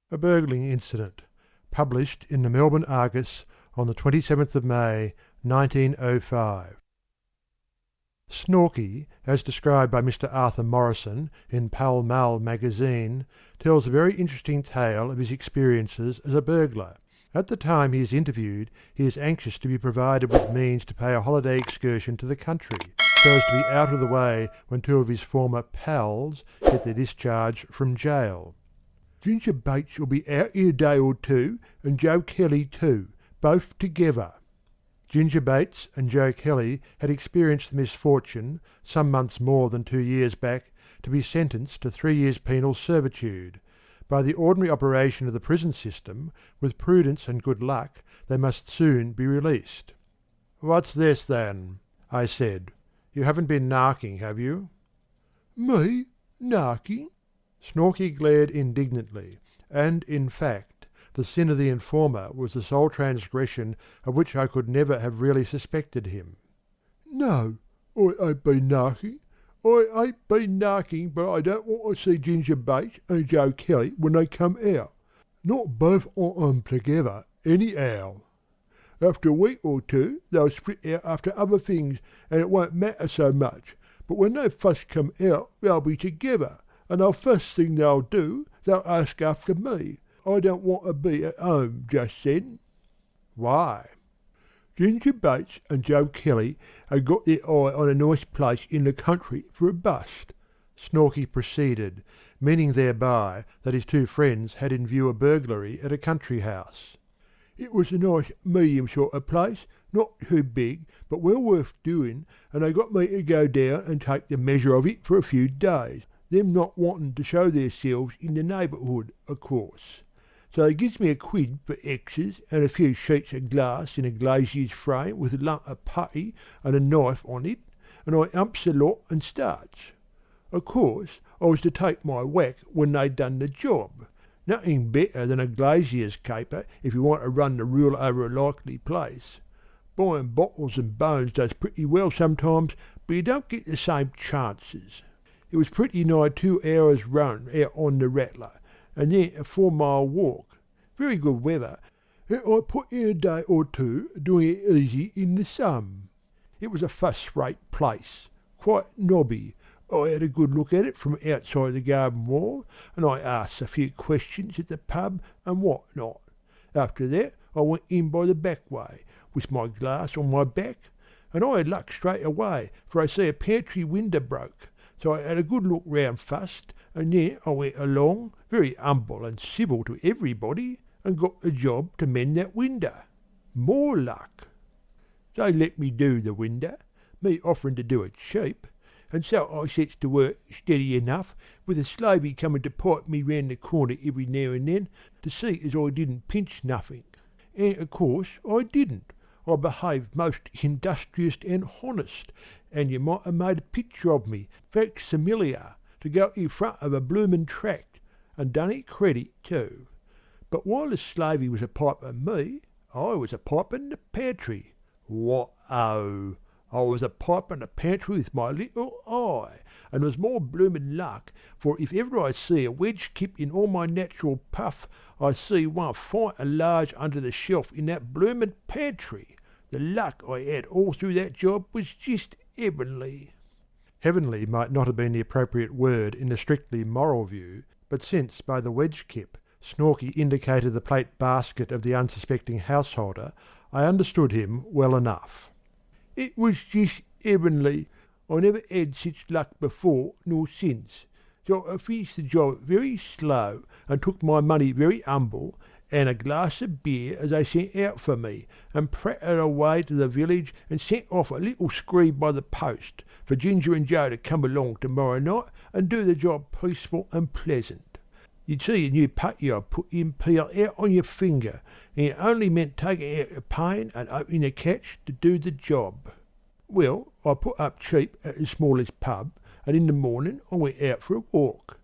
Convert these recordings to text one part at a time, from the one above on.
A Burgling Incident, published in the Melbourne Argus on the 27th of May, 1905. Snorky, as described by Mr. Arthur Morrison in Pall Mall magazine, tells a very interesting tale of his experiences as a burglar. At the time he is interviewed, he is anxious to be provided with means to pay a holiday excursion to the country, so as to be out of the way when two of his former pals get their discharge from jail. "Ginger Bates will be out in a day or two, and Joe Kelly too, both together." Ginger Bates and Joe Kelly had experienced the misfortune, some months more than 2 years back, to be sentenced to 3 years' penal servitude. By the ordinary operation of the prison system, with prudence and good luck, they must soon be released. "What's this, then?" I said. "You haven't been narking, have you?" "Me? Narking?" Snorky glared indignantly, and, in fact, the sin of the informer was the sole transgression of which I could never have really suspected him. "No, I ain't been narking. I ain't been narking, but I don't want to see Ginger Bates and Joe Kelly when they come out. Not both on 'em together, anyhow. After a week or two they'll split out after other things, and it won't matter so much, but when they first come out they'll be together, and the first thing they'll do, they'll ask after me. I don't want to be at home just then." "Why?" "Ginger Bates and Joe Kelly have got their eye on a nice place in the country for a bust," Snorky proceeded, meaning thereby that his two friends had in view a burglary at a country house. "It was a nice medium sort of place, not too big, but well worth doing, and they got me to go down and take the measure of it for a few days, them not wanting to show theirselves in the neighbourhood, of course. So they gives me a quid for extras and a few sheets of glass in a glazier's frame with a lump of putty and a knife on it, and I umps a lot and starts. Of course, I was to take my whack when they'd done the job. Nothing better than a glazier's caper if you want to run the rule over a likely place. Buying bottles and bones does pretty well sometimes, but you don't get the same chances. It was pretty nigh 2 hours' run out on the Rattler, and then a 4-mile walk. Very good weather, and I put in a day or two doing it easy in the sun. It was a first-rate place, quite nobby. I had a good look at it from outside the garden wall, and I asked a few questions at the pub and what not. After that I went in by the back way, with my glass on my back, and I had luck straight away, for I see a pantry window broke. So I had a good look round first, and then I went along, very humble and civil to everybody, and got the job to mend that window. More luck. They let me do the window, me offering to do it cheap, and so I sets to work steady enough, with a slavey coming to pipe me round the corner every now and then to see as I didn't pinch nothing. And of course I didn't. I behaved most industrious and honest, and you might have made a picture of me, facsimilar, to go in front of a bloomin' tract, and done it credit too. But while the slavey was a-piping me, I was a-piping the pantry. What-oh! I was a-piping the pantry with my little eye, and there was more bloomin' luck, for if ever I see a wedge kip in all my natural puff, I see one fine and large under the shelf in that bloomin' pantry. The luck I had all through that job was just heavenly." Heavenly might not have been the appropriate word in the strictly moral view, but since by the wedge kip Snorky indicated the plate basket of the unsuspecting householder, I understood him well enough. "It was just heavenly. I never had such luck before nor since. So I finished the job very slow, and took my money very humble, and a glass of beer as they sent out for me, and prattled away to the village and sent off a little screed by the post for Ginger and Joe to come along to-morrow night and do the job peaceful and pleasant. You'd see a new putty I put in peel out on your finger, and it only meant taking out the pane and opening the catch to do the job. Well, I put up cheap at the smallest pub, and in the morning I went out for a walk.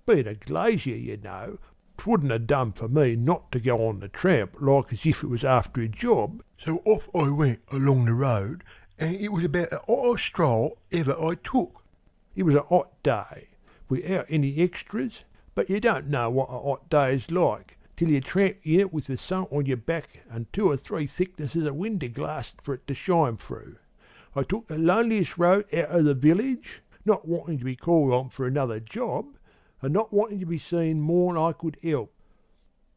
Being a glazier, you know, 'twouldn't have done for me not to go on the tramp like as if it was after a job, so off I went along the road, and it was about the hottest stroll ever I took. It was a hot day, without any extras, But you don't know what a hot day's like till you tramp in it with the sun on your back and 2 or 3 thicknesses of window glass for it to shine through. I took the loneliest road out of the village, not wanting to be called on for another job, and not wanting to be seen more'n I could help."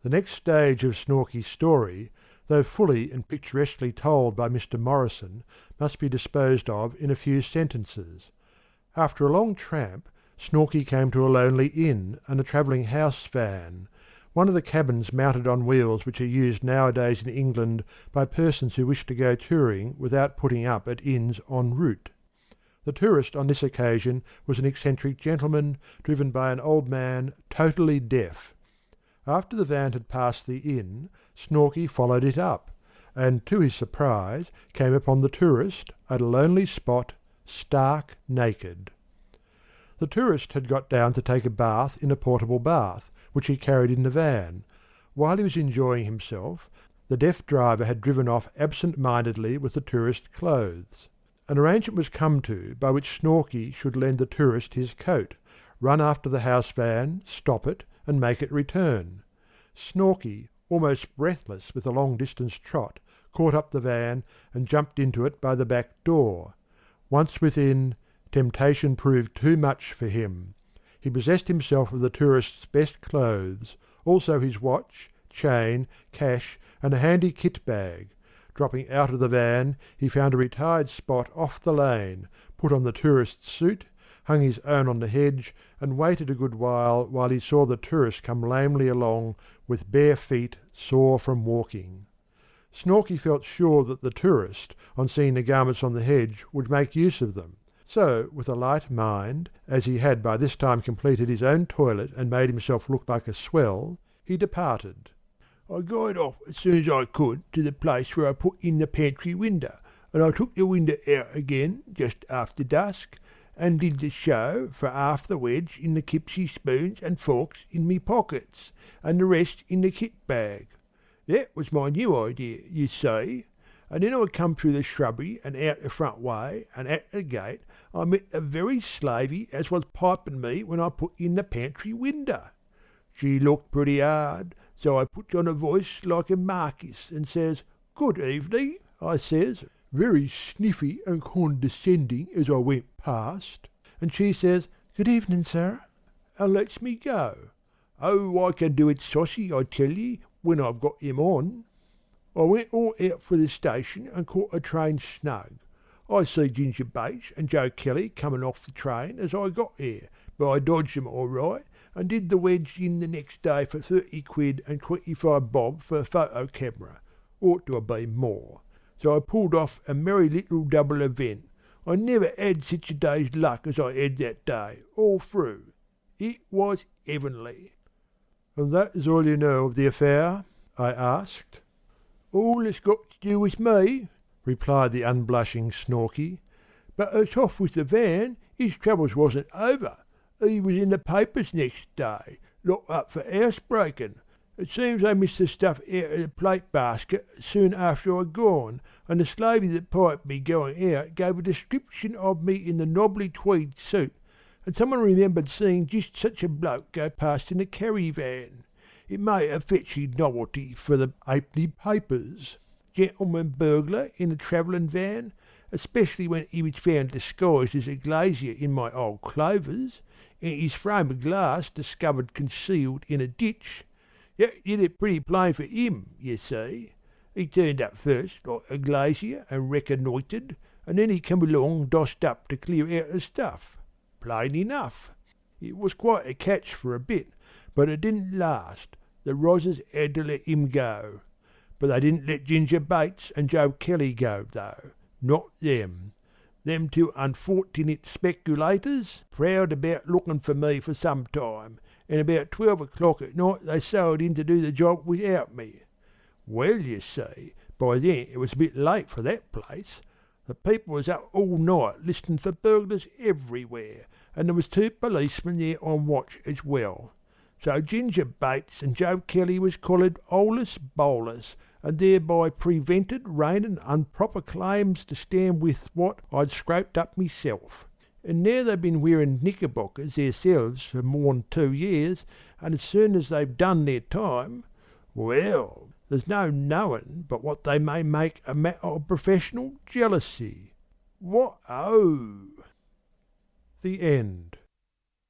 The next stage of Snorky's story, though fully and picturesquely told by Mr. Morrison, must be disposed of in a few sentences. After a long tramp, Snorky came to a lonely inn and a travelling house van, one of the cabins mounted on wheels which are used nowadays in England by persons who wish to go touring without putting up at inns en route. The tourist on this occasion was an eccentric gentleman, driven by an old man totally deaf. After the van had passed the inn, Snorky followed it up, and to his surprise came upon the tourist at a lonely spot, stark naked. The tourist had got down to take a bath in a portable bath, which he carried in the van. While he was enjoying himself, the deaf driver had driven off absent-mindedly with the tourist's clothes. An arrangement was come to by which Snorky should lend the tourist his coat, run after the house van, stop it, and make it return. Snorky, almost breathless with a long-distance trot, caught up the van and jumped into it by the back door. Once within, temptation proved too much for him. He possessed himself of the tourist's best clothes, also his watch, chain, cash, and a handy kit-bag. Dropping out of the van, he found a retired spot off the lane, put on the tourist's suit, hung his own on the hedge, and waited a good while he saw the tourist come lamely along with bare feet, sore from walking. Snorky felt sure that the tourist, on seeing the garments on the hedge, would make use of them. So, with a light mind, as he had by this time completed his own toilet and made himself look like a swell, he departed. I got off as soon as I could to the place where I put in the pantry window, and I took the window out again just after dusk, and did the show for half the wedge in the kipsy spoons and forks in me pockets, and the rest in the kit-bag. That was my new idea, you see. And then I come through the shrubbery and out the front way, and at the gate I met the very slavey as was piping me when I put in the pantry window. She looked pretty hard, so I puts on a voice like a marquis and says, "Good evening," I says, very sniffy and condescending as I went past. And she says, "Good evening, sir," and lets me go. Oh, I can do it saucy, I tell ye, when I've got him on. I went all out for the station and caught a train snug. I see Ginger Bates and Joe Kelly coming off the train as I got there, but I dodged 'em all right, and did the wedge in the next day for 30 quid and 25 bob for a photo camera. Ought to have been more. So I pulled off a merry little double event. I never had such a day's luck as I had that day, all through. It was heavenly. "And that is all you know of the affair?" I asked. "All that's got to do with me," replied the unblushing Snorky. "But it's off with the van. His troubles wasn't over. He was in the papers next day, locked up for housebreaking. It seems they missed the stuff out of the plate basket soon after I'd gone, and the slavey that piped me going out gave a description of me in the nobbly tweed suit, and someone remembered seeing just such a bloke go past in a carry van. It may have fetched novelty for the halfpenny papers. Gentleman burglar in a travelling van, especially when he was found disguised as a glazier in my old clovers, and his frame of glass discovered concealed in a ditch. That did it pretty plain for him, you see. He turned up first like a glazier and reconnoitred, and then he come along dossed up to clear out the stuff. Plain enough. It was quite a catch for a bit, but it didn't last. The Rozzers had to let him go. But they didn't let Ginger Bates and Joe Kelly go, though. Not them. Them two unfortunate speculators prowled about looking for me for some time, and about 12 o'clock at night they sailed in to do the job without me. Well, you see, by then it was a bit late for that place. The people was up all night listening for burglars everywhere, and there was 2 policemen there on watch as well. So Ginger Bates and Joe Kelly was collared holus bolus, and thereby prevented raining unproper claims to stand with what I'd scraped up myself. And now they've been wearing knickerbockers theirselves for more'n 2 years, and as soon as they've done their time, well, there's no knowing but what they may make a matter of professional jealousy. What oh! The End.